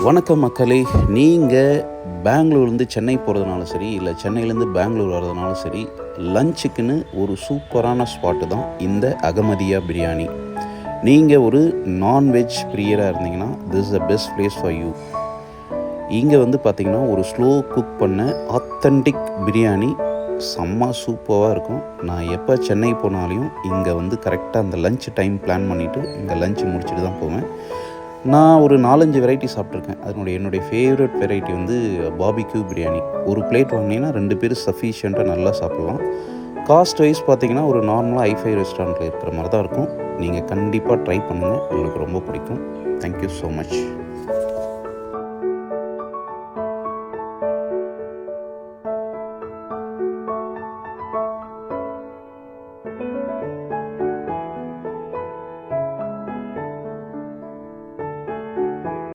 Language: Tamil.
வணக்கம் மக்களே. நீங்கள் பெங்களூர்லேருந்து சென்னை போகிறதுனாலும் சரி, இல்லை சென்னையிலேருந்து பெங்களூர் வர்றதுனாலும் சரி, லஞ்சுக்குன்னு ஒரு சூப்பரான ஸ்பாட்டு தான் இந்த அகமதியா பிரியாணி. நீங்கள் ஒரு நான்வெஜ் பிரியராக இருந்தீங்கன்னா this is the best place for you. இங்கே வந்து பார்த்திங்கன்னா ஒரு ஸ்லோ குக் பண்ண ஆத்தென்டிக் பிரியாணி செம்ம சூப்பராக இருக்கும். நான் எப்போ சென்னை போனாலையும் இங்கே வந்து கரெக்டாக அந்த லஞ்ச் டைம் பிளான் பண்ணிவிட்டு இங்கே லஞ்ச் முடிச்சுட்டு தான் போவேன். நான் ஒரு 4-5 வெரைட்டி சாப்பிட்ருக்கேன். என்னுடைய ஃபேவரட் வெரைட்டி வந்து பாபிக்யூ பிரியாணி. ஒரு பிளேட் வாங்கினீங்கன்னா 2 பேர் சஃபிஷியண்ட்டாக நல்லா சாப்பிட்லாம். காஸ்ட் வைஸ் பார்த்தீங்கன்னா ஒரு நார்மலாக ஐஃபை ரெஸ்டாரண்ட்டில் இருக்கிற மாதிரி தான் இருக்கும். நீங்கள் கண்டிப்பாக ட்ரை பண்ணுங்கள், உங்களுக்கு ரொம்ப பிடிக்கும். Thank you so much.